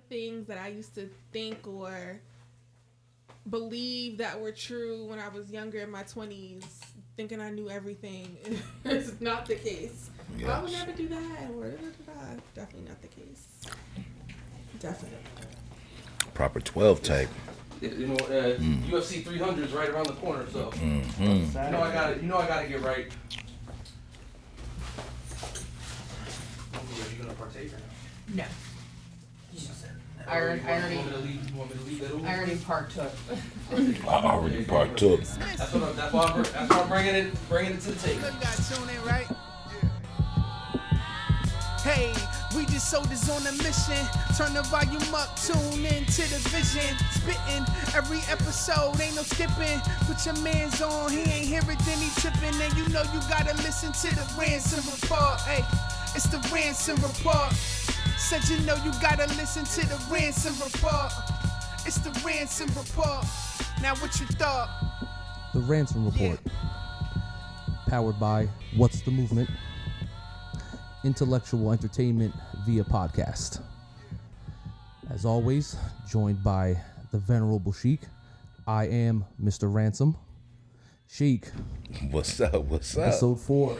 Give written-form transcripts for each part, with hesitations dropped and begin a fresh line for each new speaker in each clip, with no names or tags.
things that I used to think or believe that were true when I was younger in my 20s, thinking I knew everything, is not the case. Yes. I would never do that. Definitely not the case. Definitely.
Proper 12 type.
You know, UFC 300 is right around the corner, so you know I gotta get right. Are you gonna partake or
no? I already partook.
I already partook.
That's why I'm bringing it to the table.
Hey, we just soldiers on a mission. Turn the volume up, tune in to the vision. Spitting every episode, ain't no skipping. Put your mans on, he ain't hear it, then he tripping. And you know you gotta listen to the Ransom Report. Hey, it's the Ransom Report. Said you know you gotta listen to the Ransom Report. It's the Ransom Report. Now what you thought?
The Ransom Report. Powered by What's the Movement? Intellectual entertainment via podcast. As always, joined by the Venerable Sheik. I am Mr. Ransom. Sheik.
What's up?
Episode 4.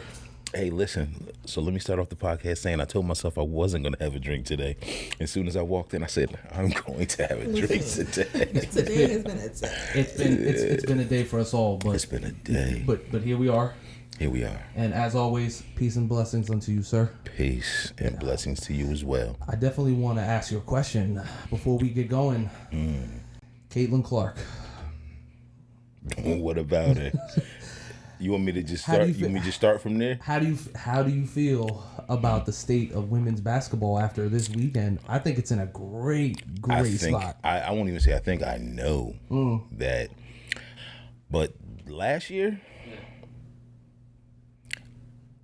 Hey, listen, so let me start off the podcast saying I told myself I wasn't going to have a drink today. As soon as I walked in, I said, I'm going to have a drink today.
Today has been a day.
It's been a day for us all. But
it's been a day.
But here we are.
Here we are.
And as always, peace and blessings unto you, sir.
Peace and blessings to you as well.
I definitely want to ask you a question before we get going. Caitlin Clark.
What about it? You want me to just start? You want me to just start from there?
How do you feel about the state of women's basketball after this weekend? I think it's in a great spot.
I won't even say I think I know that. But last year,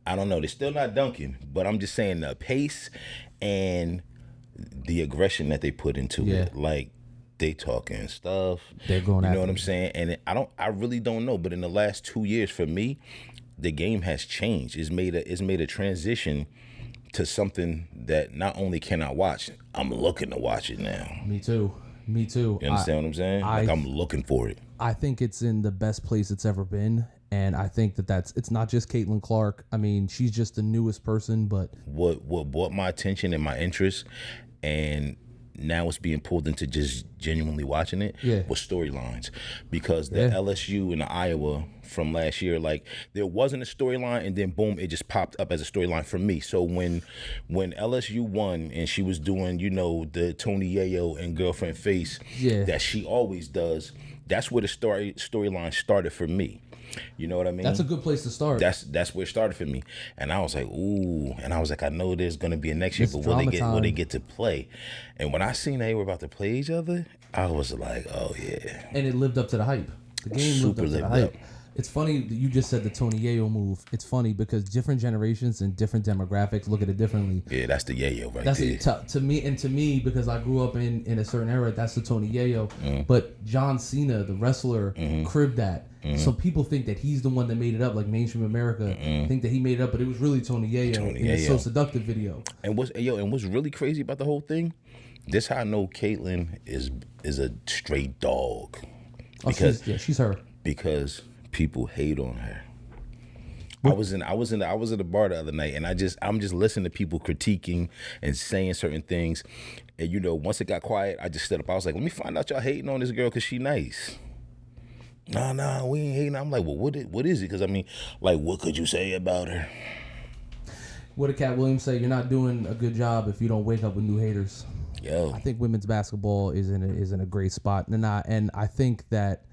I don't know. They're still not dunking, but I'm just saying the pace and the aggression that they put into it, like. They talking stuff.
They're going.
You know what I'm saying? And I really don't know. But in the last 2 years, for me, the game has changed. It's made a transition to something that not only can I watch, I'm looking to watch it now.
Me too. You
understand what I'm saying? I'm looking for it.
I think it's in the best place it's ever been. And I think it's not just Caitlin Clark. I mean, she's just the newest person, but
what brought my attention and my interest, and now it's being pulled into just genuinely watching it was storylines, because the LSU and the Iowa from last year, like there wasn't a storyline and then boom, it just popped up as a storyline for me. So when LSU won and she was doing, the Tony Yayo and girlfriend face that she always does, that's where the storyline started for me. You know what I mean?
That's a good place to start.
That's where it started for me. And I was like, ooh. And I was like, I know there's going to be a next year, but will they get to play? And when I seen they were about to play each other, I was like, oh, yeah.
And it lived up to the hype. The game lived up to the hype. It's funny that you just said the Tony Yayo move. It's funny because different generations and different demographics look at it differently.
Yeah, that's the Yayo right
that's
there.
To me, because I grew up in a certain era, that's the Tony Yayo. But John Cena, the wrestler, cribbed that. So people think that he's the one that made it up, like mainstream America think that he made it up, but it was really Tony Yayo in the So Seductive video.
And what's really crazy about the whole thing, this how I know Caitlin is a straight dog. Because
she's her.
Because people hate on her. I was in the bar the other night, and I'm just listening to people critiquing and saying certain things. And once it got quiet, I just stood up. I was like, let me find out y'all hating on this girl because she nice. Nah, we ain't hating. I'm like, well, what is it? Because I mean, like, what could you say about her?
What did Cat Williams say? You're not doing a good job if you don't wake up with new haters.
Yo,
I think women's basketball is in a great spot, and I think that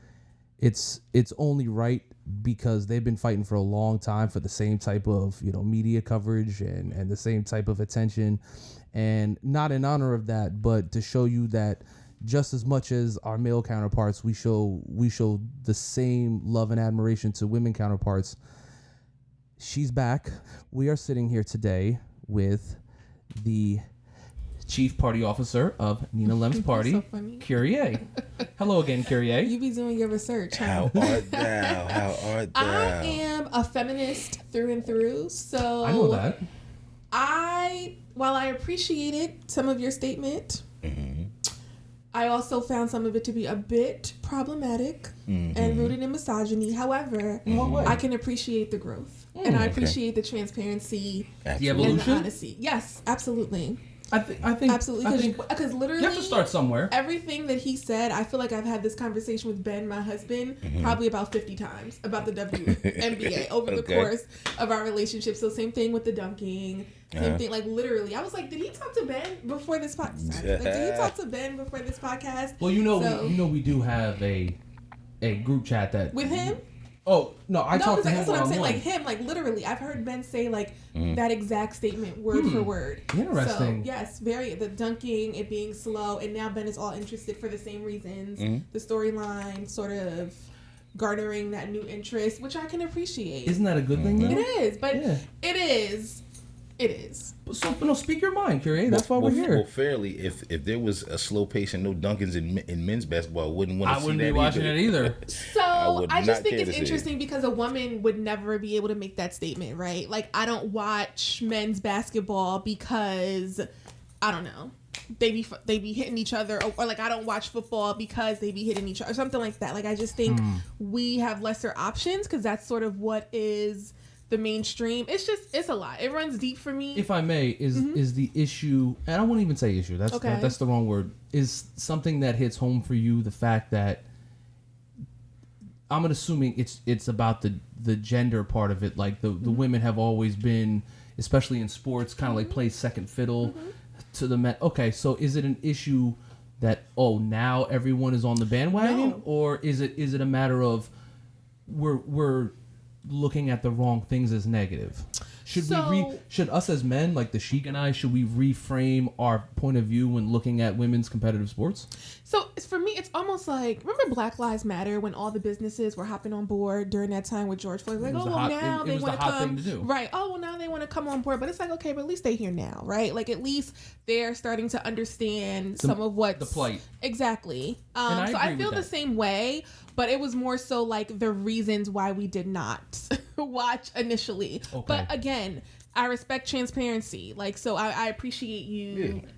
it's only right because they've been fighting for a long time for the same type of media coverage and the same type of attention, and not in honor of that, but to show you that just as much as our male counterparts, we show the same love and admiration to women counterparts. She's back. We are sitting here today with the Chief Party Officer of Nina Lem's party,
so funny.
Kyrie. Hello again, Kyrie.
You be doing your research, huh?
How art thou?
I am a feminist through and through, so
I know that.
While I appreciated some of your statement, I also found some of it to be a bit problematic and rooted in misogyny. However, I can appreciate the growth and I appreciate the transparency,
the
and the
evolution.
honesty. Yes, absolutely.
I think
Absolutely, because literally
you have to start somewhere.
Everything that he said, I feel like I've had this conversation with Ben, my husband, probably about 50 times about the WNBA over the course of our relationship. So same thing with the dunking. Same thing, like literally. I was like, did he talk to Ben before this podcast? Like, did he talk to Ben before this podcast?
Well, we do have a group chat that
with him.
Oh no, I talked to him.
That's what I'm saying.
one-on-one.
Like him, like literally. I've heard Ben say like that exact statement word for word.
Interesting.
So yes, the dunking, it being slow, and now Ben is all interested for the same reasons. The storyline sort of garnering that new interest, which I can appreciate.
Isn't that a good thing? Though?
It is, but it is. It is.
So no, speak your mind, Curie. That's why we're here.
Well, fairly, if there was a slow pace and no dunkings in men's basketball, I wouldn't want to see that. I wouldn't be
watching it either.
So I just think it's interesting because a woman would never be able to make that statement, right? Like, I don't watch men's basketball because I don't know. They be hitting each other, or like I don't watch football because they be hitting each other, or something like that. Like I just think we have lesser options because that's sort of what is the mainstream. It's a lot. It runs deep for me.
If I may, is the issue, and I won't even say issue, that's the wrong word, is something that hits home for you, the fact that I'm assuming it's about the gender part of it, like the women have always been, especially in sports, kind of like play second fiddle to the men. Okay, so is it an issue that now everyone is on the bandwagon, or is it a matter of we're looking at the wrong things as negative? Should us as men, like the Sheik and I, should we reframe our point of view when looking at women's competitive sports?
So for me, it's almost like, remember Black Lives Matter when all the businesses were hopping on board during that time with George Floyd? Like, now they want to come. Right. Oh, well, now they want to come on board. But it's like, okay, but at least they're here now, right? Like, at least they're starting to understand some of what's...
the plight.
Exactly. So I feel the same way, but it was more so like the reasons why we did not watch initially. Okay. But again, I respect transparency. Like, so I appreciate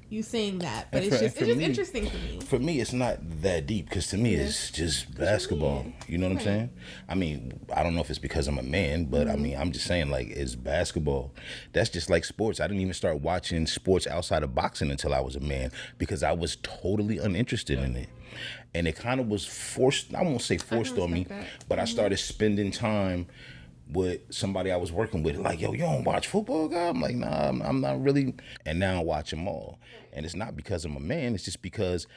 you saying that. But it's just interesting to me.
For me, it's not that deep because to me, it's just basketball. You know what I'm saying? I mean, I don't know if it's because I'm a man, but I mean, I'm just saying, like, it's basketball. That's just like sports. I didn't even start watching sports outside of boxing until I was a man because I was totally uninterested in it. And it kind of was forced, I won't say forced on me, but I started spending time with somebody I was working with, like, yo, you don't watch football, guy? I'm like, nah, I'm not really. And now I watch them all. And it's not because I'm a man, it's just because,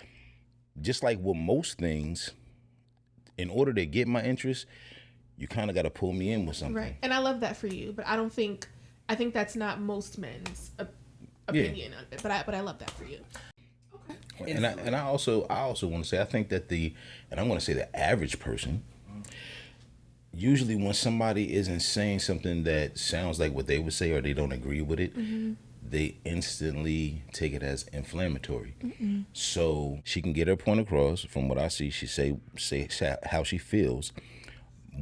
just like with most things, in order to get my interest, you kind of got to pull me in with something.
Right. And I love that for you, but I think that's not most men's opinion on it, but I love that for you. Okay.
And I also want to say, I think that I'm going to say the average person, usually when somebody isn't saying something that sounds like what they would say or they don't agree with it, they instantly take it as inflammatory. So she can get her point across. From what I see, she say how she feels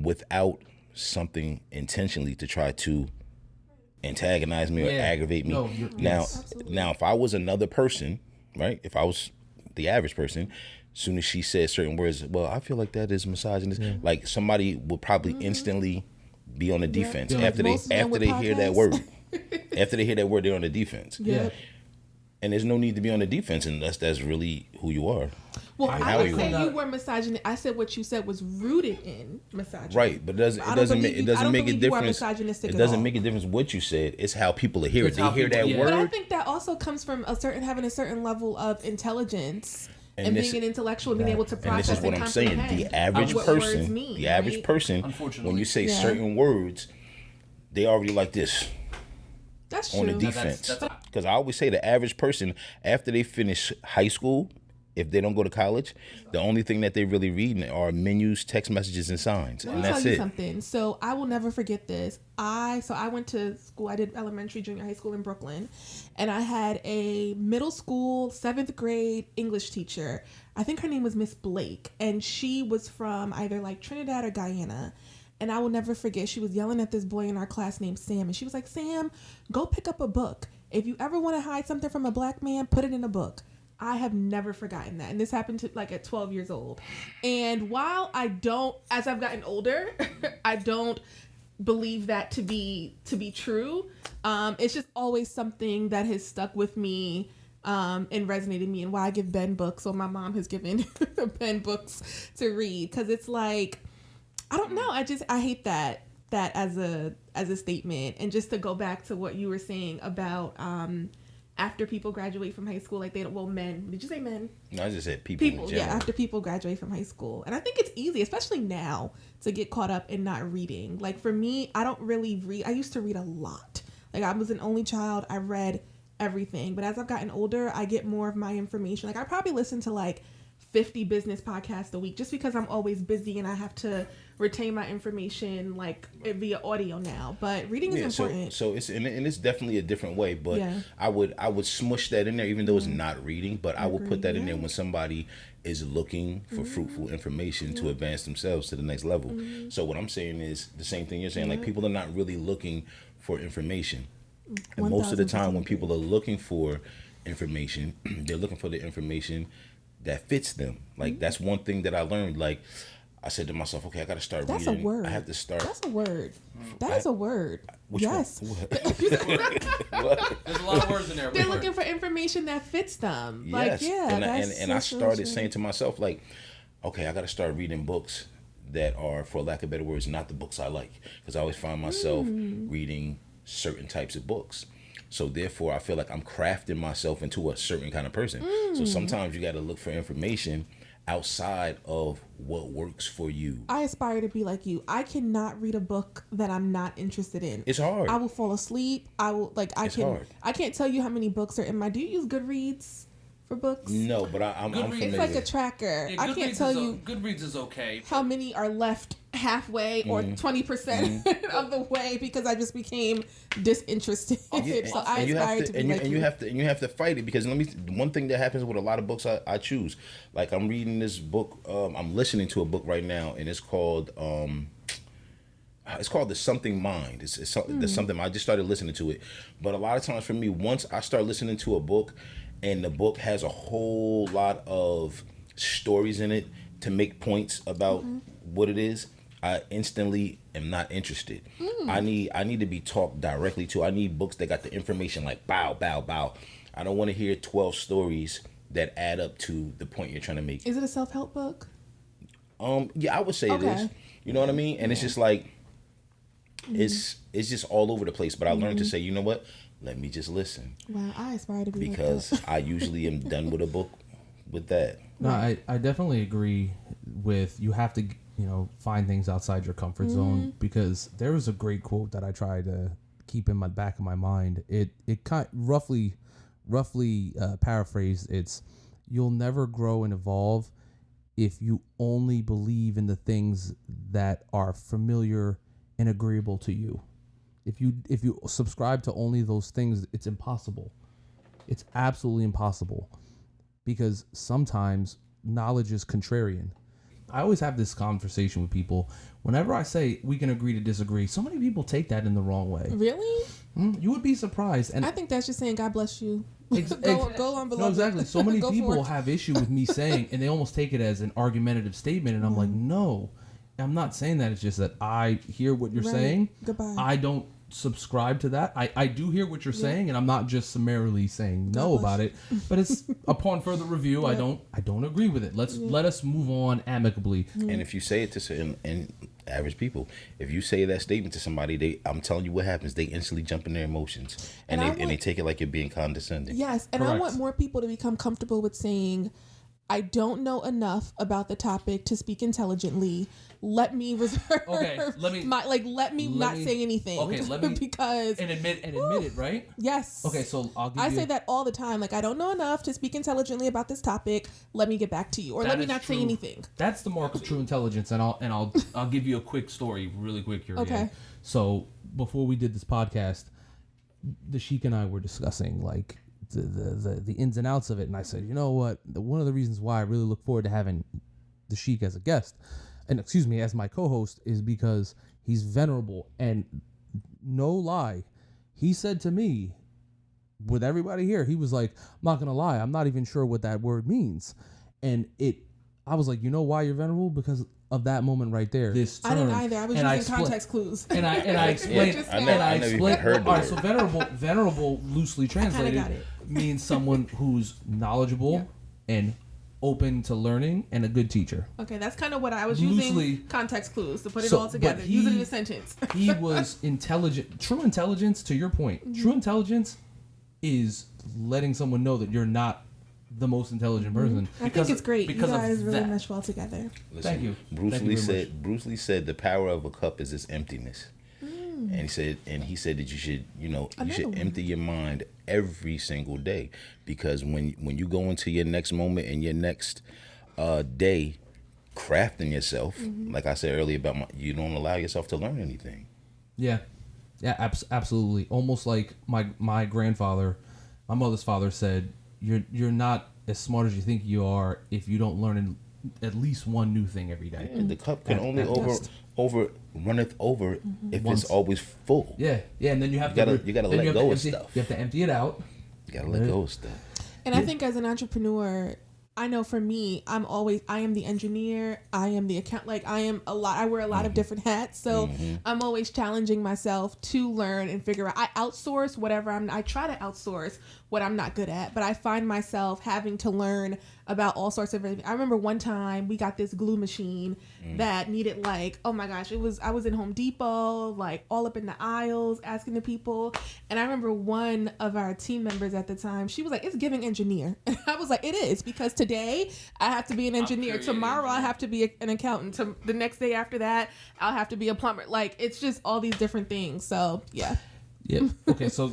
without something intentionally to try to antagonize me or aggravate me. Now, if I was another person, right? If I was the average person, as soon as she said certain words, well, I feel like that is misogynist. Like somebody would probably instantly be on the defense after they hear that word. After they hear that word, they're on the defense. And there's no need to be on the defense unless that's really who you are.
Well, I would say you were misogynist. I said what you said was rooted in misogyny.
Right, but it doesn't make a difference. It doesn't make a difference what you said. It's how people hear it. They hear that word.
But I think that also comes from having a certain level of intelligence and being an intellectual and being able to process.
And this is what I'm saying. The average person, when you say certain words, they already like this.
That's true.
On the defense. Because I always say the average person, after they finish high school, if they don't go to college, the only thing that they really read are menus, text messages, and signs.
Let me tell you something. So I will never forget this. I went to school. I did elementary, junior high school in Brooklyn. And I had a middle school, 7th grade English teacher. I think her name was Miss Blake. And she was from either like Trinidad or Guyana. And I will never forget, she was yelling at this boy in our class named Sam. And she was like, Sam, go pick up a book. If you ever want to hide something from a black man, put it in a book. I have never forgotten that. And this happened to like at 12 years old. And while as I've gotten older, I don't believe that to be true. It's just always something that has stuck with me and resonated me, and why I give Ben books. So my mom has given Ben books to read, because it's like, I don't know. I hate that as a statement. And just to go back to what you were saying about after people graduate from high school, like men. Did you say men?
No, I just said people.
Yeah, after people graduate from high school. And I think it's easy, especially now, to get caught up in not reading. Like for me, I don't really read. I used to read a lot. Like I was an only child. I read everything. But as I've gotten older, I get more of my information. Like I probably listen to like 50 business podcasts a week, just because I'm always busy and I have to retain my information like via audio now. But reading is important.
So it's and it's definitely a different way. But I would smush that in there, even though it's not reading. But I would put that in there when somebody is looking for fruitful information to advance themselves to the next level. So what I'm saying is the same thing you're saying. Like people are not really looking for information, and most of the time when people are looking for information, they're looking for the information that fits them. Like that's one thing that I learned. Like I said to myself, okay, I got to start reading.
That's a word.
I have to start.
That's a word. That is a word. Yes.
What?
There's a lot of words in there.
They're looking for information that fits them.
Yes.
Like, yeah.
And I started saying to myself, like, okay, I got to start reading books that are, for lack of better words, not the books I like. Because I always find myself reading certain types of books. So therefore, I feel like I'm crafting myself into a certain kind of person. So sometimes you got to look for information outside of what works for you.
I aspire to be like you. I cannot read a book that I'm not interested in.
It's hard.
I will fall asleep. It's hard. I can't tell you how many books are in my. Do you use Goodreads for books?
No, but I'm familiar.
It's like a tracker.
Yeah,
I can't tell you.
Goodreads is okay.
How many are left halfway or 20% of the way, because I just became disinterested. So I aspire to be like you.
You have to fight it, because one thing that happens with a lot of books I choose. Like I'm reading this book. I'm listening to a book right now, and it's called The Something Mind. It's something. I just started listening to it, but a lot of times for me, once I start listening to a book, and the book has a whole lot of stories in it to make points about what it is, I instantly am not interested. I need to be talked directly to. I need books that got the information like bow, bow, bow. I don't want to hear 12 stories that add up to the point you're trying to make.
Is it a self-help book?
Yeah, I would say it is. You know what I mean? And it's just like, it's just all over the place. But I learned to say, you know what? Let me just listen.
Wow, I aspire to be
because
like that.
I usually am done with a book with that.
No, I definitely agree with, you have to, find things outside your comfort zone, because there was a great quote that I try to keep in my back of my mind. It kind roughly paraphrased, it's, you'll never grow and evolve if you only believe in the things that are familiar and agreeable to you. If you subscribe to only those things, it's impossible. It's absolutely impossible, because sometimes knowledge is contrarian. I always have this conversation with people. Whenever I say we can agree to disagree, so many people take that in the wrong way.
Really?
You would be surprised. And
I think that's just saying God bless you. Go on below.
No, exactly. So many people have issue with me saying, and they almost take it as an argumentative statement, and I'm like, no, I'm not saying that. It's just that I hear what you're saying.
Goodbye.
I don't subscribe to that. I do hear what you're saying, and I'm not just summarily saying no about it, but it's upon further review. I don't agree with it. Let us move on amicably.
And if you say it to certain average people, if you say that statement to somebody, I'm telling you what happens. They instantly jump in their emotions, and they take it like you're being condescending.
Yes, and
Correct.
I want more people to become comfortable with saying, I don't know enough about the topic to speak intelligently. Let me reserve.
Okay, let me
not say anything.
Okay, let me
because
admit it, right?
Yes.
Okay, so I
say that all the time. Like, I don't know enough to speak intelligently about this topic. Let me get back to you, or let me not say anything.
That's the mark of true intelligence, and I'll give you a quick story, really quick here.
Okay.
So before we did this podcast, the Sheik and I were discussing like the ins and outs of it, and I said, you know what? One of the reasons why I really look forward to having the Sheik as a guest, and as my co-host, is because he's venerable, and no lie, he said to me,
with everybody here, he was like, I'm not gonna lie, I'm not even sure what that word means. And I was like, you know why you're venerable? Because of that moment right there.
This term.
I didn't either. I was using context clues.
And I explained.
I never even heard
all right, so venerable loosely translated
got it.
means someone who's knowledgeable and open to learning and a good teacher.
Okay, that's kind of what I was
Loosely,
using context clues to put it all together. Use it in a sentence.
He was intelligent. True intelligence, to your point, true intelligence is letting someone know that you're not the most intelligent person.
I think it's great.
Because
you guys
of
really
that.
mesh well together.
Listen,
Thank you.
Bruce Lee said the power of a cup is its emptiness. And he said that you should, empty your mind every single day, because when you go into your next moment and your next day crafting yourself, like I said earlier you don't allow yourself to learn anything.
Yeah, absolutely. Almost like my grandfather, my mother's father said, you're not as smart as you think you are if you don't learn at least one new thing every day.
And the cup can only runneth over if
Once.
it's always full.
Yeah, and then you have
You gotta let go of stuff.
You have to empty it out.
You gotta let go of stuff.
And I think as an entrepreneur, I know for me, I am the engineer, I am the account, like I wear a lot of different hats. So I'm always challenging myself to learn and figure out. I outsource whatever I try to outsource what I'm not good at, but I find myself having to learn about all sorts of everything. I remember one time we got this glue machine that needed, like, oh my gosh, I was in Home Depot, like all up in the aisles asking the people. And I remember one of our team members at the time, she was like, it's giving engineer. And I was like, it is, because today I have to be an engineer. Tomorrow I have to be an accountant. The next day after that, I'll have to be a plumber. Like, it's just all these different things. So yeah.
Yeah. Okay. So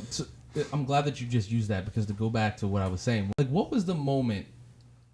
I'm glad that you just used that, because to go back to what I was saying, like, what was the moment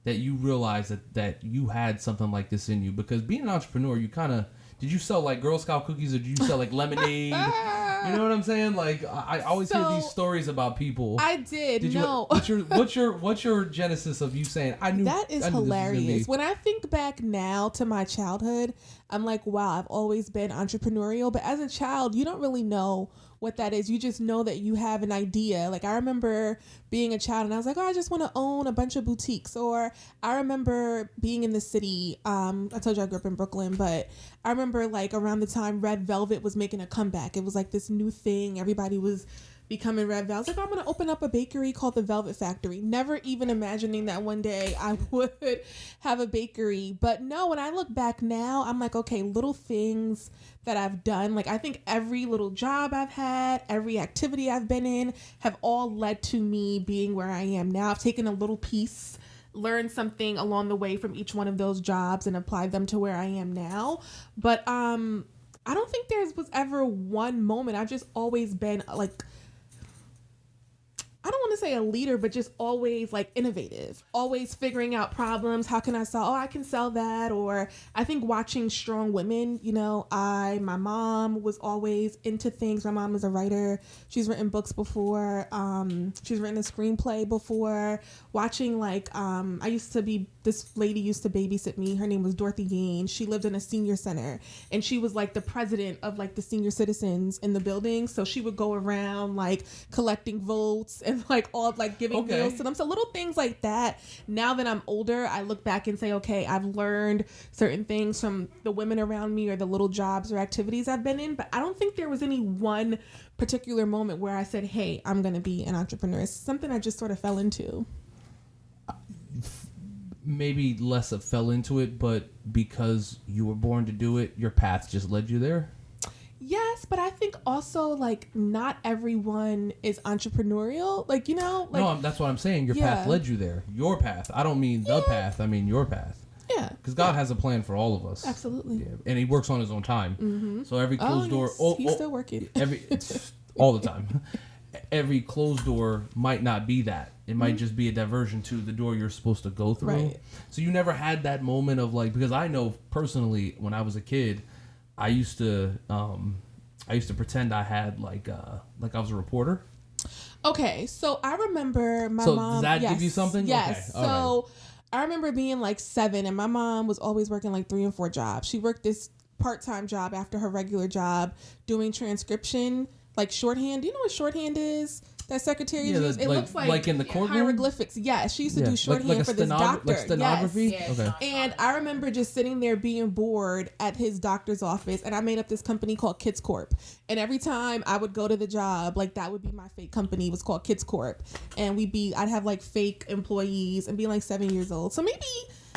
that you realized that you had something like this in you? Because being an entrepreneur, you kind of, did you sell like Girl Scout cookies, or did you sell like lemonade? You know what I'm saying? Like, I always hear these stories about people.
I did.
What's your genesis of you saying, I knew
that is hilarious. When I think back now to my childhood, I'm like, wow, I've always been entrepreneurial. But as a child, you don't really know what that is. You just know that you have an idea. Like, I remember being a child and I was like, oh, I just want to own a bunch of boutiques. Or I remember being in the city. I told you I grew up in Brooklyn, but I remember like around the time Red Velvet was making a comeback. It was like this new thing. Everybody was becoming Red Velvet. I was like, I'm going to open up a bakery called the Velvet Factory. Never even imagining that one day I would have a bakery. But no, when I look back now, I'm like, okay, little things that I've done. Like, I think every little job I've had, every activity I've been in have all led to me being where I am now. I've taken a little piece, learned something along the way from each one of those jobs and applied them to where I am now. But I don't think there was ever one moment. I've just always been like, I don't want to say a leader, but just always like innovative, always figuring out problems. How can I sell? Oh, I can sell that. Or I think watching strong women, my mom was always into things. My mom is a writer. She's written books before. She's written a screenplay before. Watching this lady used to babysit me. Her name was Dorothy Gaines. She lived in a senior center and she was like the president of like the senior citizens in the building. So she would go around like collecting votes and like all like giving meals to them. So little things like that. Now that I'm older, I look back and say, okay, I've learned certain things from the women around me or the little jobs or activities I've been in. But I don't think there was any one particular moment where I said, hey, I'm going to be an entrepreneur. It's something I just sort of fell into.
Maybe less of fell into it, but because you were born to do it, your path just led you there?
Yes, but I think also like not everyone is entrepreneurial. Like,
no, that's what I'm saying. Your path led you there. Your path. I don't mean the path. I mean your path.
Yeah.
Because God has a plan for all of us.
Absolutely.
Yeah. And he works on his own time. Mm-hmm. So every closed door.
He's still working.
All the time. Every closed door might not be that. It might just be a diversion to the door you're supposed to go through.
Right.
So you never had that moment of like, because I know personally when I was a kid, I used to pretend I had like I was a reporter.
Okay, so I remember my mom.
So does that give you something?
Yes.
Okay.
So right. I remember being like 7, and my mom was always working like 3 and 4 jobs. She worked this part-time job after her regular job doing transcription, like shorthand. Do you know what shorthand is? that secretaries use. It looks
like in the courtroom?
hieroglyphics. Yeah, she used to do shorthand for this doctor.
Like stenography?
Yes.
Okay.
And I remember just sitting there being bored at his doctor's office, and I made up this company called Kids Corp. And every time I would go to the job, like that would be my fake company. It was called Kids Corp. And I'd have like fake employees and be like 7 years old. So maybe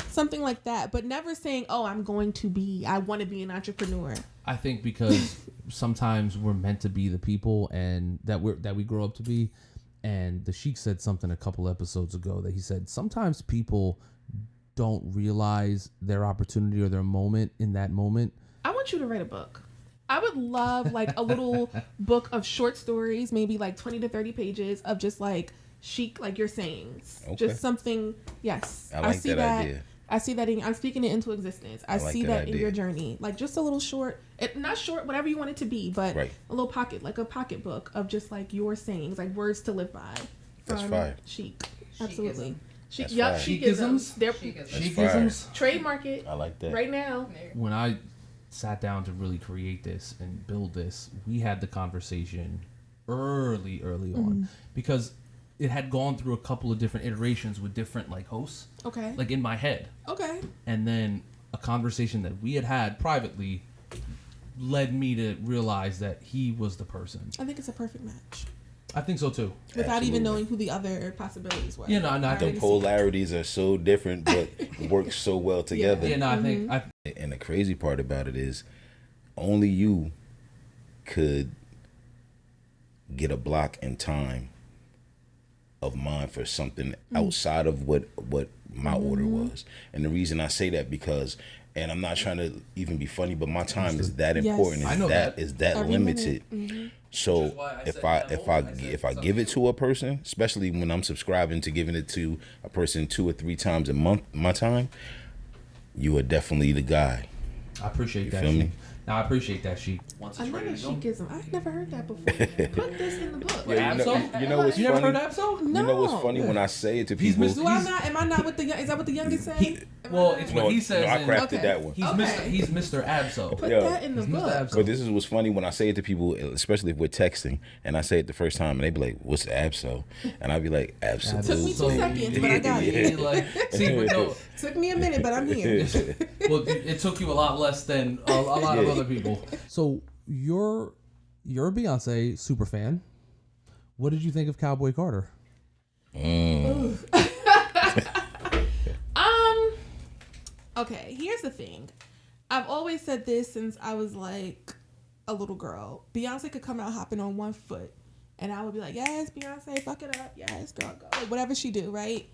something like that, but never saying, oh, I want to be an entrepreneur.
I think because sometimes we're meant to be the people and that we grow up to be. And the Sheik said something a couple episodes ago that he said sometimes people don't realize their opportunity or their moment in that moment.
I want you to write a book. I would love like a little book of short stories, maybe like 20 to 30 pages of just like Sheik, like your sayings. Okay. Just something. Yes.
I like that idea.
I see that I'm speaking it into existence. I like see that in your journey. Like just a little short, not short, whatever you want it to be, but a little pocket, like a pocketbook of just like your sayings, like words to live by.
That's fire.
Sheik. Absolutely.
Sheikisms.
Sheikisms. Trademark it.
I like that.
Right now.
When I sat down to really create this and build this, we had the conversation early on because it had gone through a couple of different iterations with different like hosts.
Okay.
Like in my head.
Okay.
And then a conversation that we had privately led me to realize that he was the person.
I think it's a perfect match.
I think so too.
Without even knowing who the other possibilities were.
The polarities are so different, but work so well together.
I think.
And the crazy part about it is, only you could get a block in time of mine for something outside of what my order was. And the reason I say that because, and I'm not trying to even be funny, but my time is that important. Is that limited. So if I give it to a person, especially when I'm subscribing to giving it to a person 2 or 3 times a month, my time, you are definitely the guy.
I appreciate that.
Feel me?
Now I appreciate that, Sheik.
Another Sheikism. I've never heard that before. Put this in the book.
You know what's funny?
You never heard Abso?
No. You know what's funny when I say it to people?
Am I not with the? Is that what the youngest say?
It's what he says.
No, I crafted that one.
He's Mr. Abso.
Put that in the book.
But this is what's funny when I say it to people, especially if we're texting, and I say it the first time, and they be like, "What's Abso?" And I be like, "Absolutely."
Took me 2 seconds, but I got it. Took me a minute, but I'm here.
Well, it took you a lot less than a lot of other people. So you're a Beyonce super fan. What did you think of Cowboy Carter?
Okay, here's the thing. I've always said this since I was like a little girl. Beyonce could come out hopping on one foot, and I would be like, "Yes, Beyonce, fuck it up. Yes, girl, go." Like whatever she do, right?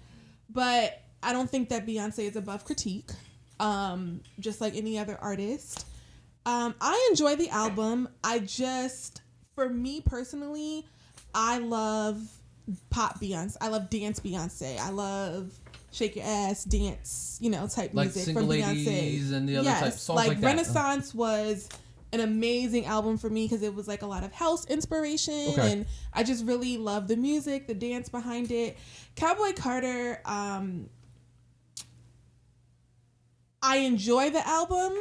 But I don't think that Beyonce is above critique. Just like any other artist. I enjoy the album. For me personally, I love pop Beyonce. I love dance Beyonce. I love shake your ass, dance, type
like
music
Single
from
Ladies
Beyonce.
And the other type songs like that.
Renaissance was an amazing album for me because it was like a lot of house inspiration, and I just really love the music, the dance behind it. Cowboy Carter, I enjoy the album.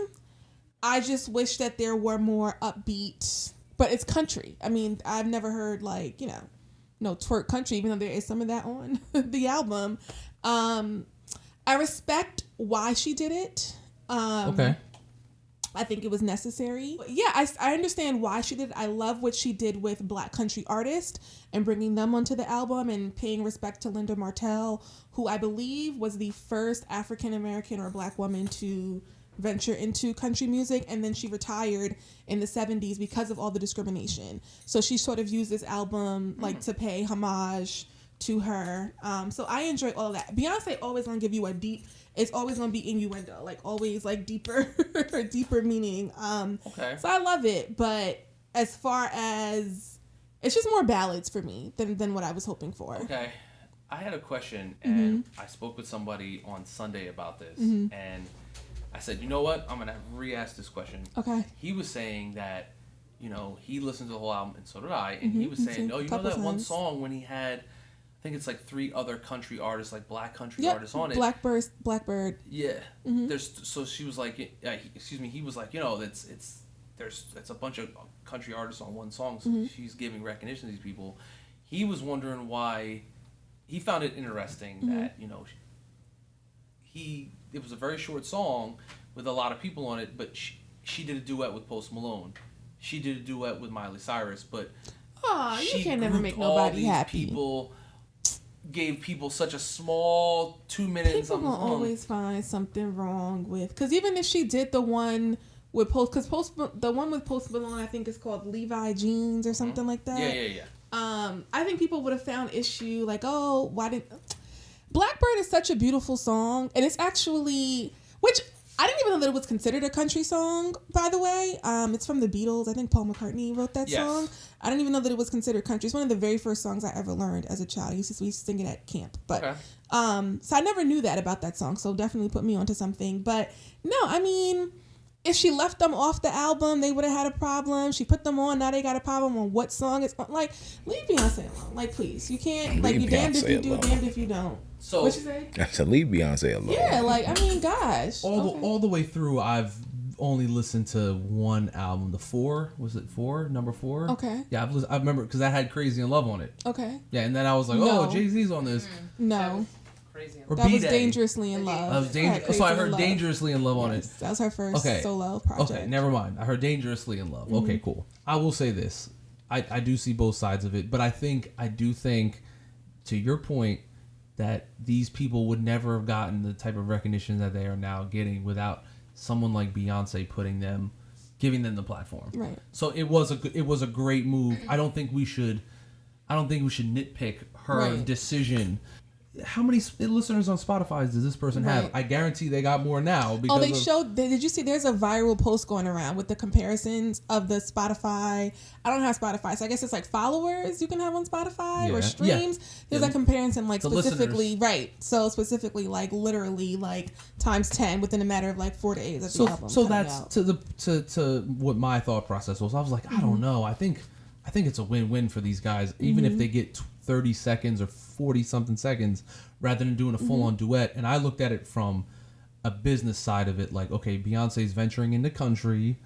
I just wish that there were more upbeat, but it's country. I mean, I've never heard no twerk country, even though there is some of that on the album. I respect why she did it. I think it was necessary. Yeah, I understand why she did it. I love what she did with Black country artists and bringing them onto the album and paying respect to Linda Martell, who I believe was the first African American or Black woman to venture into country music, and then she retired in the 70s because of all the discrimination. So she sort of used this album to pay homage to her. So I enjoy all of that. Beyonce always gonna give you it's always gonna be innuendo, like always like deeper meaning. So I love it, but as far as it's just more ballads for me than what I was hoping for.
Okay. I had a question, and I spoke with somebody on Sunday about this, and I said, you know what? I'm going to re-ask this question.
Okay.
He was saying that, he listened to the whole album, and so did I, and he was saying, you know that one song when he had, I think it's like 3 other country artists, like Black country artists on it.
Blackbird.
Yeah. So she was like, he was like, it's a bunch of country artists on one song, so she's giving recognition to these people. he was wondering why. He found it interesting that it was a very short song with a lot of people on it, but she did a duet with Post Malone. She did a duet with Miley Cyrus, but
you can never make nobody happy.
People gave people such a small 2 minutes.
People will always find something wrong with, because even if she did the one with the one with Post Malone, I think is called Levi Jeans or something like that.
Yeah.
I think people would have found issue like, oh, why did Blackbird is such a beautiful song, and it's actually, which I didn't even know that it was considered a country song, by the way. It's from the Beatles. I think Paul McCartney wrote that song. I didn't even know that it was considered country. It's one of the very first songs I ever learned as a child. We used to sing it at camp. But so I never knew that about that song, so definitely put me onto something. But no, I mean, if she left them off the album, they would have had a problem. She put them on, now they got a problem on what song it's on. Like, leave Beyonce alone. Like, please. You can't, like, you damned if you do, damned if you don't.
So,
what you say?
I said leave Beyonce alone.
Yeah, like, I mean, gosh.
All the way through, I've only listened to one album, the 4. Was it 4? Number 4?
Okay.
Yeah, I remember because that had Crazy in Love on it.
Okay.
Yeah, and then I was like, oh, Jay-Z's on this.
No.
Crazy in
Or
That was
B-Day.
Dangerously in Love.
So I heard Dangerously in Love on it.
That was her first solo project.
Okay, never mind. I heard Dangerously in Love. Okay, cool. I will say this. I do see both sides of it, but I do think, to your point, that these people would never have gotten the type of recognition that they are now getting without someone like Beyonce giving them the platform.
Right.
So it was a great move. I don't think we should nitpick her decision. How many listeners on Spotify does this person have? I guarantee they got more now. Because
did you see there's a viral post going around with the comparisons of the Spotify. I don't have Spotify, so I guess it's like followers you can have on Spotify or streams. There's a comparison, like specifically, listeners. Right. So specifically, like literally like times 10 within a matter of like 4 days of the album.
So that's to what my thought process was. I was like, I don't know. I think it's a win-win for these guys, even if they get 30 seconds or 40 something seconds rather than doing a full-on duet. And I looked at it from a business side of it, like, okay, Beyonce's venturing into country.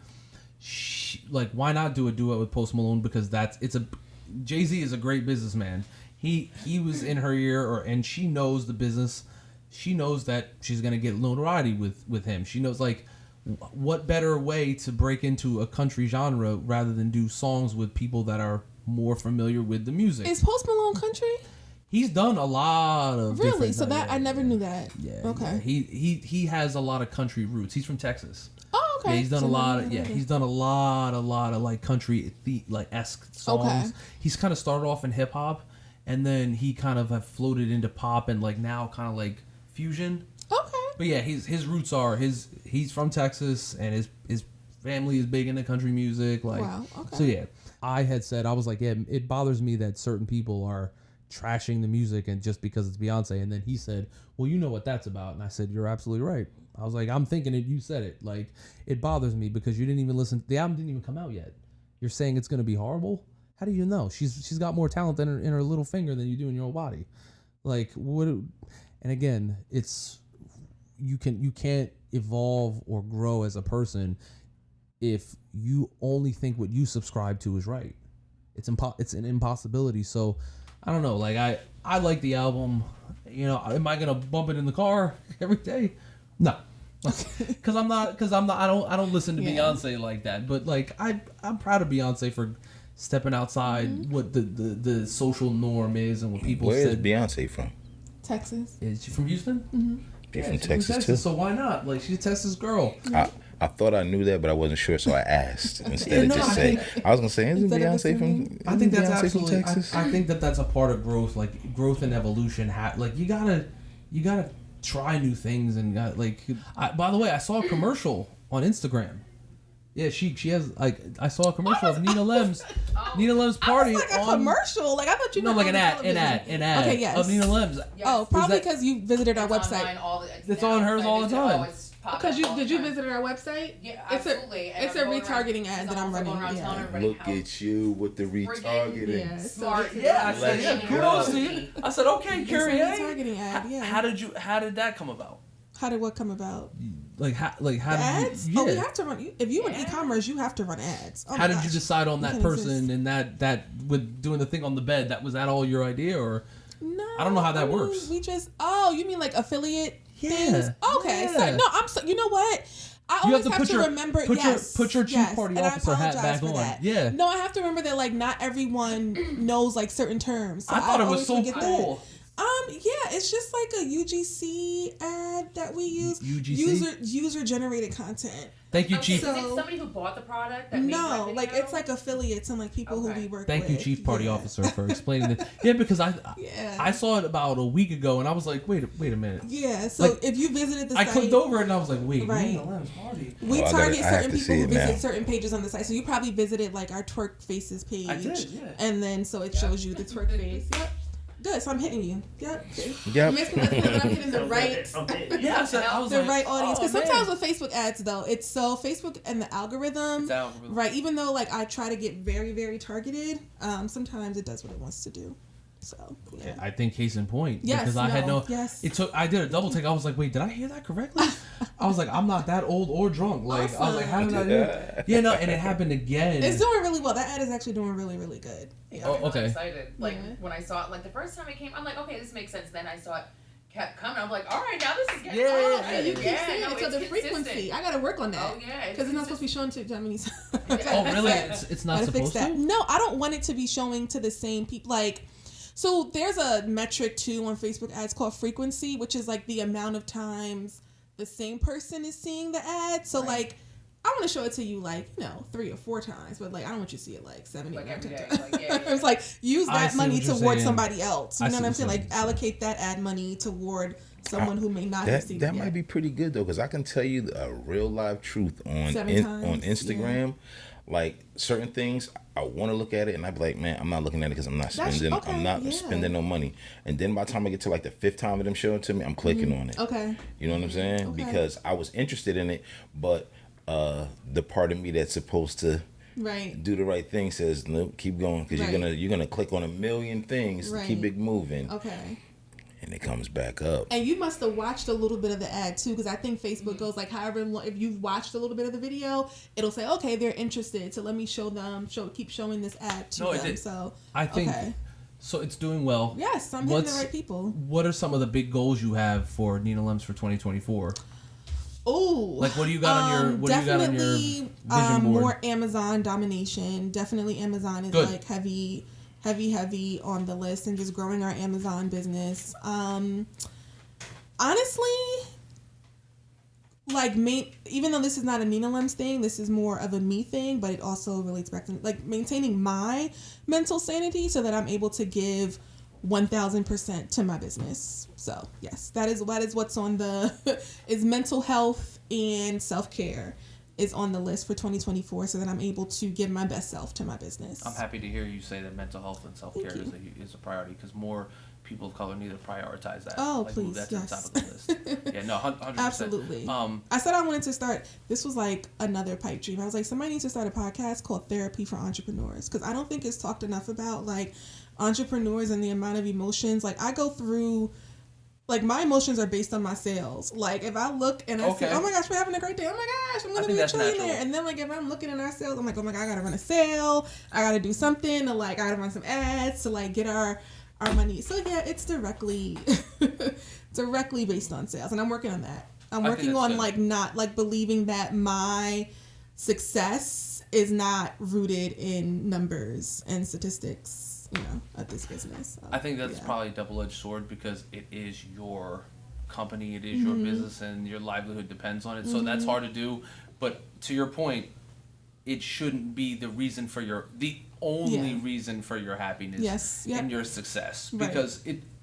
Why not do a duet with Post Malone? Because Jay-Z is a great businessman. He was in her ear, and she knows the business. She knows that she's gonna get notoriety with him. She knows, like, what better way to break into a country genre rather than do songs with people that are more familiar with the music.
Is Post Malone country?
He's done a lot of
really. So that I never knew that.
Yeah.
Okay.
Yeah. He has a lot of country roots. He's from Texas.
Oh, okay.
Yeah, he's done a lot of he's done a lot of like country esque songs.
Okay. He's
kind of started off in hip hop, and then he kind of have floated into pop and like now kind of like fusion.
Okay.
But yeah, his roots are he's from Texas, and his family is big into country music. Like,
wow. Okay.
So yeah, I had said, I was like, yeah, it bothers me that certain people are trashing the music and just because it's Beyonce. And then he said, well, you know what that's about. And I said, you're absolutely right. I was like, I'm thinking it, you said it. Like, it bothers me because you didn't even listen. The album didn't even come out yet. You're saying it's going to be horrible? How do you know? She's got more talent in her little finger than you do in your whole body. Like, what? And again, it's, you can't evolve or grow as a person if you only think what you subscribe to is right. It's an impossibility. So I don't know. Like, I like the album. You know, am I gonna bump it in the car every day? No, because I'm not. I don't listen to Beyonce like that. But like, I'm proud of Beyonce for stepping outside what the social norm is and what people
Where
said.
Where is Beyonce from?
Texas.
Is she from Houston? Mm-hmm.
She's from Texas too.
So why not? Like, she's a Texas girl.
I thought I knew that, but I wasn't sure, so I asked instead of just saying. I was gonna say, isn't Beyonce from?
I think that's
Beyonce
absolutely.
from Texas?
I think that's a part of growth, like growth and evolution. Like you gotta try new things and by the way, I saw a commercial on Instagram. Yeah, she has like I saw a commercial of Nina Lem's party
like a commercial. Like I thought you
know like an ad.
Okay, yes.
Of Nina Lem's.
Yes.
Oh, probably because you visited our website.
It's on hers all the time.
Because did you visit our website?
Yeah, absolutely.
It's a retargeting ad that I'm running.
Look at you with the retargeting.
Yeah,
smart.
Yeah, I said, yeah, kudos to you. I said, okay, Carrie.
It's a retargeting ad. Yeah.
How did that come about?
How did what come about?
How
ads?
did you,
we have to run. If you run e-commerce, you have to run ads.
How did you decide on that person and that with doing the thing on the bed? Was that all your idea, or
no?
I don't know how that works.
We just you mean like affiliate things? Okay,
yeah.
So you know what? I always have to remember.
Put your chief party officer hat back on.
That.
Yeah.
No, I have to remember that like not everyone knows like certain terms. So
I thought it was so cool.
That. Yeah, it's just like a UGC ad that we use.
UGC?
User generated content.
Thank you, Chief.
Is it somebody who bought the product? That
No, like it's like affiliates and like people who we work with.
Thank you, Chief Party Officer, for explaining it. Yeah, because I saw it about a week ago and I was like, wait a minute.
Yeah, so if you visited the site,
I clicked over it and I was like, wait,
right.
Party.
We target certain people who visit certain pages on the site. So you probably visited like our Twerk Faces page.
I did, yeah.
And then so it shows you the twerk face. Yep. Good, so I'm hitting you. Yep.
Yep.
I'm hitting the right, right audience. Because sometimes with Facebook ads, though, it's so Facebook and the algorithm, right? Even though like I try to get very, very targeted, sometimes it does what it wants to do. So yeah.
I think case in point.
Yes,
because I had I did a double take. I was like, wait, did I hear that correctly? I was like, I'm not that old or drunk. Like awesome. I was like, how did I do that? Yeah, no, and it happened again.
It's doing really well. That ad is actually doing really, really good.
Yeah, I'm really excited. Like when I saw it, like the first time it came, I'm like, okay, this makes sense. Then I saw it kept coming. I'm like, all right, now this is getting
you keep saying it. So the frequency, I gotta work on that.
Oh yeah,
because it's not supposed to be showing to that many times.
Oh really? It's not supposed to?
No, I don't want it to be showing to the same people. Like, so there's a metric too on Facebook ads called frequency, which is like the amount of times the same person is seeing the ad. So like, I want to show it to you like 3 or 4 times, but like I don't want you to see it like 7 or 10 times. Like, it's like use that money toward somebody else. You know what I'm saying? Like allocate that ad money toward someone who may not have seen it.
That might be pretty good though, because I can tell you a real live truth on Instagram. Yeah. Like certain things, I want to look at it, and I be like, man, I'm not looking at it because I'm not spending. I'm not spending no money. And then by the time I get to like the 5th time of them showing it to me, I'm clicking on it.
Okay.
You know what I'm saying? Okay. Because I was interested in it, but the part of me that's supposed to do the right thing says no, keep going, because you're gonna click on a million things to keep it moving.
Okay.
And it comes back up.
And you must have watched a little bit of the ad too, because I think Facebook goes like, however long, if you've watched a little bit of the video, it'll say, okay, they're interested, so let me keep showing this ad to them. So
I think so. It's doing well.
Yes, I'm hitting the right people.
What are some of the big goals you have for Nina Lems for 2024?
Oh,
like what do you got on your vision board?
More Amazon domination. Definitely Amazon is like heavy on the list, and just growing our Amazon business. Honestly, like even though this is not a Nina Lems thing, this is more of a me thing, but it also relates back to like maintaining my mental sanity so that I'm able to give 1,000% to my business. So yes, that is what's on the is mental health and self-care is on the list for 2024, so that I'm able to give my best self to my business.
I'm happy to hear you say that mental health and self-care is a priority, because more people of color need to prioritize that.
Oh,
like,
please,
move that to the top of the list. Yeah, no, 100%.
Absolutely. I said I wanted to start, this was like another pipe dream. I was like, somebody needs to start a podcast called Therapy for Entrepreneurs, because I don't think it's talked enough about like entrepreneurs and the amount of emotions. Like I go through, like my emotions are based on my sales. Like if I look and I say, oh my gosh, we're having a great day. Oh my gosh, I'm going to be a trillionaire. And then like if I'm looking at our sales, I'm like, oh my God, I got to run a sale. I got to do something to like, I got to run some ads to like get our money. So yeah, it's directly based on sales. And I'm working on that. I'm working on like not like believing that my success is not rooted in numbers and statistics, at this business. So,
I think that's probably a double-edged sword, because it is your company, it is your business, and your livelihood depends on it. So that's hard to do. But to your point, it shouldn't be the reason for the only reason for your happiness and your success, because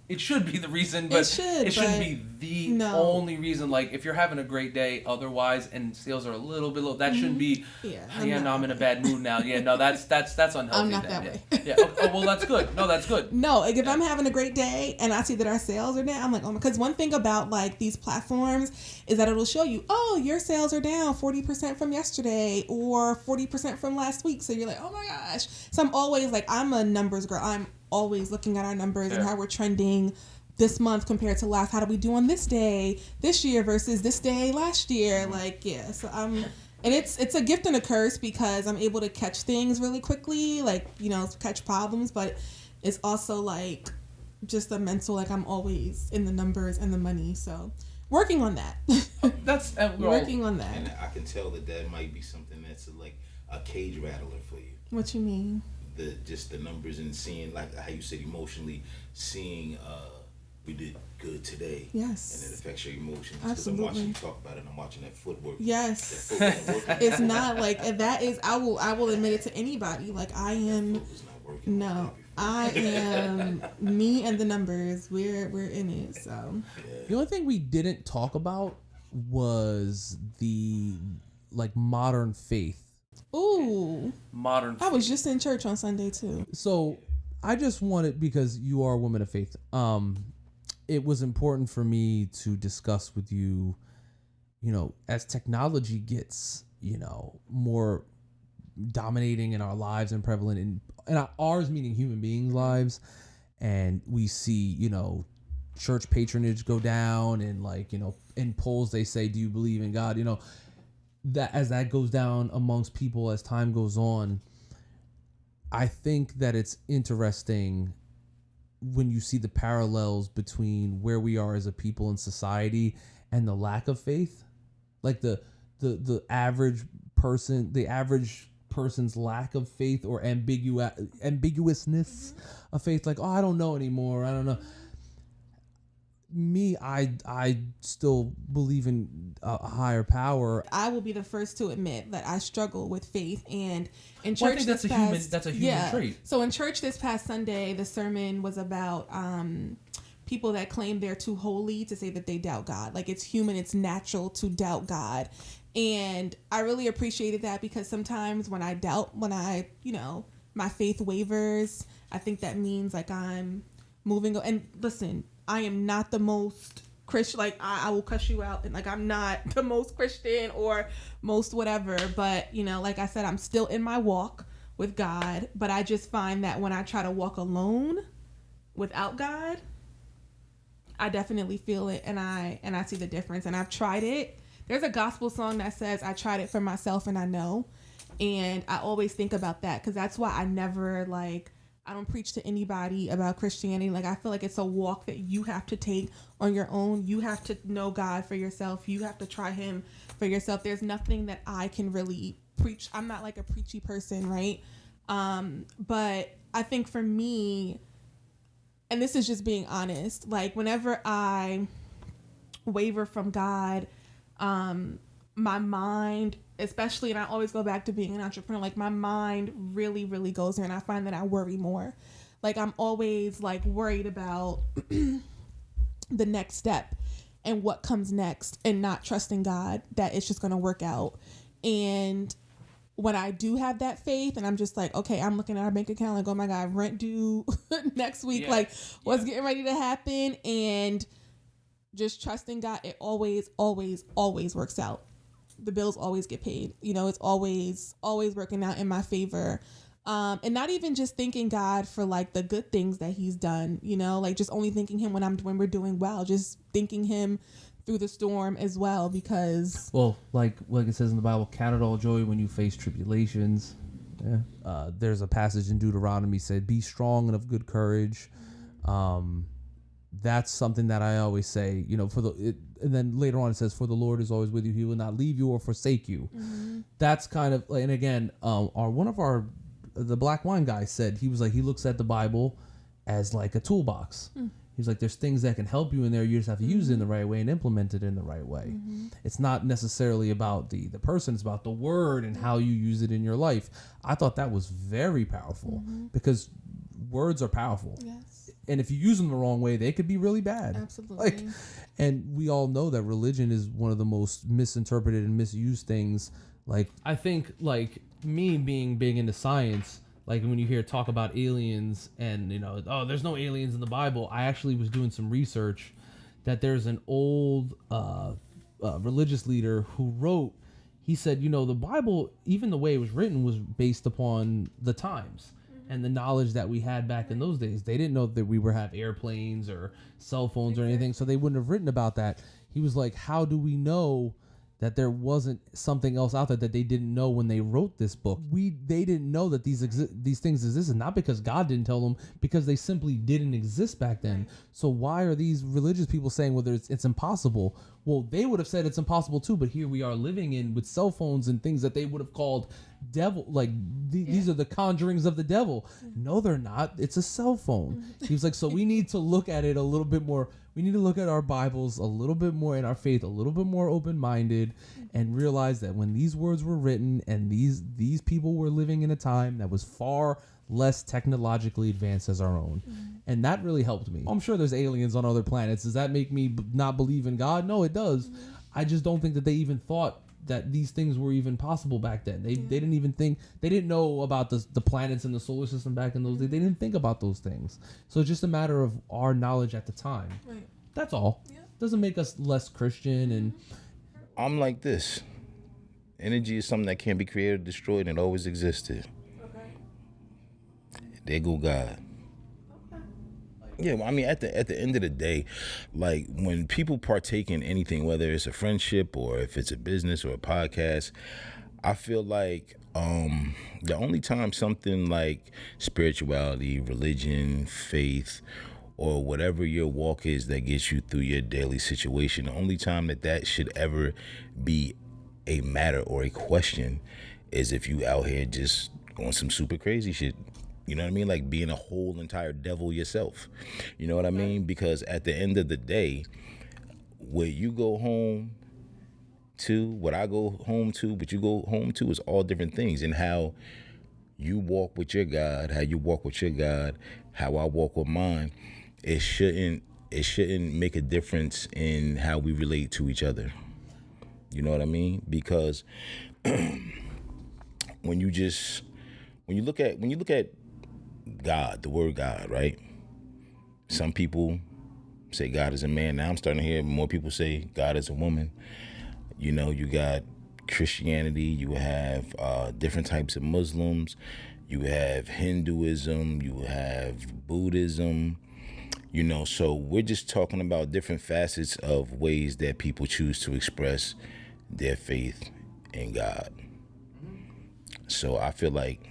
it should be the reason, but it shouldn't be the only reason. Like if you're having a great day otherwise and sales are a little bit low, that shouldn't be no, I'm in a bad mood now. Yeah, no, that's unhealthy.
I'm not that way.
Yeah. Oh, well, that's good. No, that's good.
No, like if I'm having a great day and I see that our sales are down, I'm like, oh my, because one thing about like these platforms is that it'll show you, oh, your sales are down 40% from yesterday or 40% from last week. So you're like, oh my gosh. So I'm always like, I'm a numbers girl. I'm always looking at our numbers and how we're trending this month compared to last? How do we do on this day this year versus this day last year? Like, yeah. So and it's a gift and a curse because I'm able to catch things really quickly, like, you know, catch problems, but it's also like just a mental, like I'm always in the numbers and the money. So working on that.
That's
working on that.
And I can tell that might be something that's like a cage rattler for you.
What you mean?
Just the numbers and seeing, like how you said, emotionally seeing we did good today.
Yes.
And it affects your emotions.
Absolutely.
I'm watching you talk about it and I'm watching that footwork.
Yes.
That footwork
it's not like that is I will admit it to anybody. Like I am I am me and the numbers. We're in it. So
the only thing we didn't talk about was the like modern faith.
Ooh.
Modern faith.
I was just in church on Sunday too.
So I just wanted, because you are a woman of faith, it was important for me to discuss with you, you know, as technology gets, you know, more dominating in our lives and prevalent in ours, meaning human beings' lives, and we see, you know, church patronage go down, and like, you know, in polls they say, do you believe in God? You know, that as that goes down amongst people as time goes on, I think that it's interesting when you see the parallels between where we are as a people in society and the lack of faith, like the average person's lack of faith or ambiguousness of faith. Like, oh, I don't know anymore. I don't know. Me, I still believe in a higher power.
I will be the first to admit that I struggle with faith, and in church,
I think that's a human trait.
So in church this past Sunday, the sermon was about people that claim they're too holy to say that they doubt God. Like, it's human, it's natural to doubt God, and I really appreciated that, because sometimes when I you know, my faith wavers, I think that means like I'm moving. And listen, I am not the most Christian, like I will cuss you out, and like I'm not the most Christian or most whatever, but you know, like I said, I'm still in my walk with God, but I just find that when I try to walk alone without God, I definitely feel it, and I see the difference, and I've tried it. There's a gospel song that says, I tried it for myself and I know, and I always think about that, because that's why I never, like, I don't preach to anybody about Christianity. Like, I feel like it's a walk that you have to take on your own. You have to know God for yourself. You have to try him for yourself. There's nothing that I can really preach. I'm not like a preachy person, right? But I think for me, and this is just being honest, like whenever I waver from God, my mind, especially, and I always go back to being an entrepreneur, like my mind really, really goes there, and I find that I worry more. Like, I'm always like worried about the next step and what comes next, and not trusting God that it's just going to work out. And when I do have that faith, and I'm just like, okay, I'm looking at our bank account like, oh my God, rent due next week, like what's getting ready to happen, and just trusting God, it always, always, always works out. The bills always get paid. You know, it's always working out in my favor. And not even just thanking God for like the good things that he's done, you know, like just only thanking him when we're doing well, just thanking him through the storm as well, because
like it says in the Bible, count it all joy when you face tribulations. Yeah. There's a passage in Deuteronomy said, be strong and of good courage. That's something that I always say, you know, and then later on it says, for the Lord is always with you. He will not leave you or forsake you. Mm-hmm. That's kind of, and again, the black wine guy said, he was like, he looks at the Bible as like a toolbox. He's like, there's things that can help you in there. You just have to use it in the right way and implement it in the right way. Mm-hmm. It's not necessarily about the person. It's about the word and how you use it in your life. I thought that was very powerful, because words are powerful.
Yes.
And if you use them the wrong way, they could be really bad.
Absolutely.
And we all know that religion is one of the most misinterpreted and misused things. Like, I think, like, me being big into science, like when you hear talk about aliens and, you know, oh, there's no aliens in the Bible. I actually was doing some research that there's an old religious leader who wrote, he said, you know, the Bible, even the way it was written, was based upon the times.
and the knowledge that we had back in those days. They didn't know that we were have airplanes or cell phones or anything, so they wouldn't have written about that. He was like, how do we know that there wasn't something else out there that they didn't know when they wrote this book? They didn't know that these things existed, not because God didn't tell them, because they simply didn't exist back then. So why are these religious people saying whether it's impossible? Well, they would have said it's impossible too, but here we are living in with cell phones and things that they would have called devil, like these are the conjurings of the devil. No, they're not. It's a cell phone. He was like, so we need to look at it a little bit more. We need to look at our Bibles a little bit more, in our faith a little bit more open-minded, and realize that when these words were written and these people were living in a time that was far less technologically advanced as our own. And that really helped me. I'm sure there's aliens on other planets. Does that make me not believe in God? No, it does. I just don't think that they even thought that these things were even possible back then. They didn't even think, they didn't know about the planets in the solar system back in those days. They didn't think about those things. So it's just a matter of our knowledge at the time. Right. That's all. Yeah. Doesn't make us less Christian. And
I'm like this. Energy is something that can't be created or destroyed, and it always existed. Okay. There go God. Yeah, well, I mean, at the end of the day, like when people partake in anything, whether it's a friendship or if it's a business or a podcast, I feel like the only time something like spirituality, religion, faith, or whatever your walk is that gets you through your daily situation, the only time that should ever be a matter or a question is if you out here just on some super crazy shit. You know what I mean? Like being a whole entire devil yourself. You know what I mean? Because at the end of the day, where you go home to, what I go home to, what you go home to is all different things. And how you walk with your God, how you walk with your God, how I walk with mine, it shouldn't make a difference in how we relate to each other. You know what I mean? Because when you look at God, the word God, right? Some people say God is a man. Now I'm starting to hear more people say God is a woman. You know, you got Christianity, you have different types of Muslims, you have Hinduism, you have Buddhism, you know, so we're just talking about different facets of ways that people choose to express their faith in God. So I feel like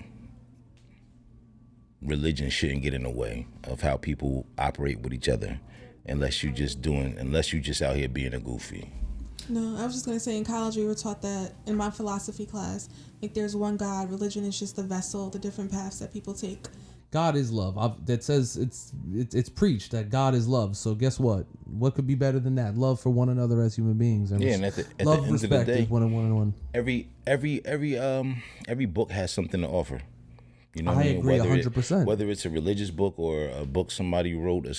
religion shouldn't get in the way of how people operate with each other, unless you just out here being a goofy.
No, I was just going to say in college we were taught that in my philosophy class, like there's one God, religion is just the vessel, the different paths that people take.
God is love. That says it's preached that God is love. So guess what? What could be better than that? Love for one another as human beings. And
and at the
love,
end
respect
of the day,
is one.
Every book has something to offer. You know what
I
mean?
agree 100%.
Whether it's a religious book or a book somebody wrote, a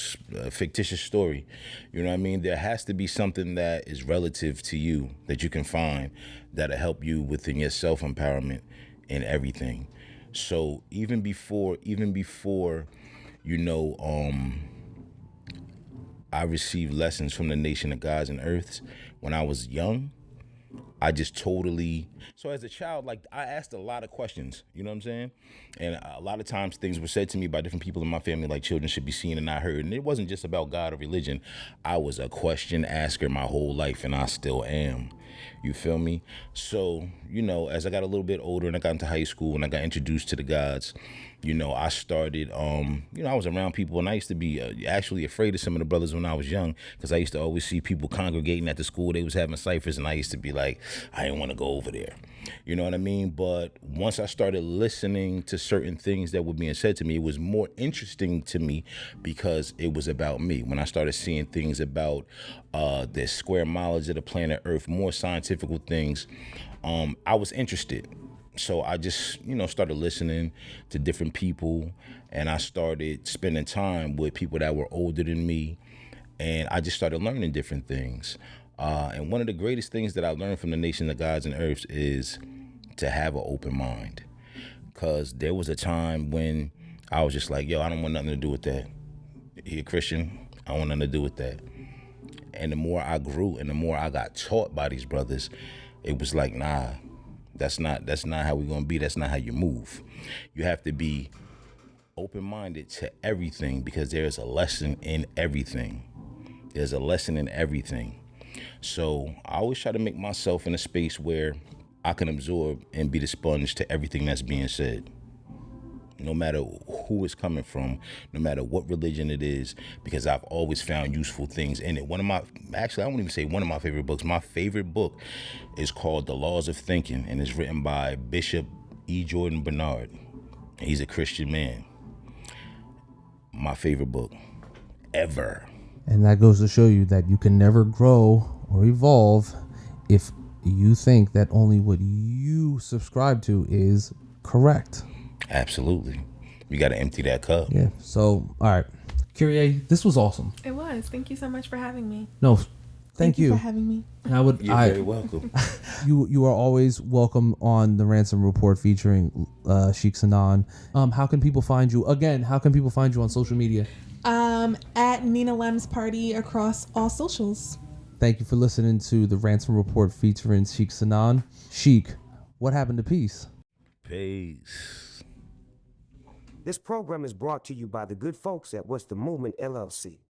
fictitious story, you know what I mean? There has to be something that is relative to you that you can find that'll help you within your self-empowerment and everything. So even before, you know, I received lessons from the Nation of Gods and Earths when I was young. I just totally, so as a child, like I asked a lot of questions, you know what I'm saying? And a lot of times things were said to me by different people in my family, like children should be seen and not heard. And it wasn't just about God or religion. I was a question asker my whole life, and I still am. You feel me? So, you know, as I got a little bit older and I got into high school and I got introduced to the gods, you know, I started, you know, I was around people, and I used to be actually afraid of some of the brothers when I was young, because I used to always see people congregating at the school. They was having ciphers, and I used to be like, I didn't want to go over there. You know what I mean? But once I started listening to certain things that were being said to me, it was more interesting to me because it was about me. When I started seeing things about the square mileage of the planet Earth, more scientific things, I was interested. So I just, you know, started listening to different people, and I started spending time with people that were older than me, and I just started learning different things. And one of the greatest things that I learned from the Nation of Gods and Earths is to have an open mind. Because there was a time when I was just like, yo, I don't want nothing to do with that. You're a Christian, I don't want nothing to do with that. And the more I grew and the more I got taught by these brothers, it was like, nah, that's not how we're gonna be. That's not how you move. You have to be open-minded to everything because there's a lesson in everything. There's a lesson in everything. So I always try to make myself in a space where I can absorb and be the sponge to everything that's being said. No matter who it's coming from, no matter what religion it is, because I've always found useful things in it. I won't even say one of my favorite books. My favorite book is called The Laws of Thinking, and it's written by Bishop E. Jordan Bernard. He's a Christian man. My favorite book ever.
And that goes to show you that you can never grow or evolve if you think that only what you subscribe to is correct.
Absolutely. You got to empty that cup.
Yeah. So, all right.
Kyrie, this was awesome.
It was. Thank you so much for having me.
No,
thank you
for having me.
You're very welcome.
You are always welcome on the Ransom Report featuring Sheik Sinan. How can people find you? Again, how can people find you on social media?
At Nina Lem's Party across all socials.
Thank you for listening to the Ransom Report featuring Sheik Sinan. Sheik, what happened to peace?
Peace.
This program is brought to you by the good folks at What's the Movement, LLC.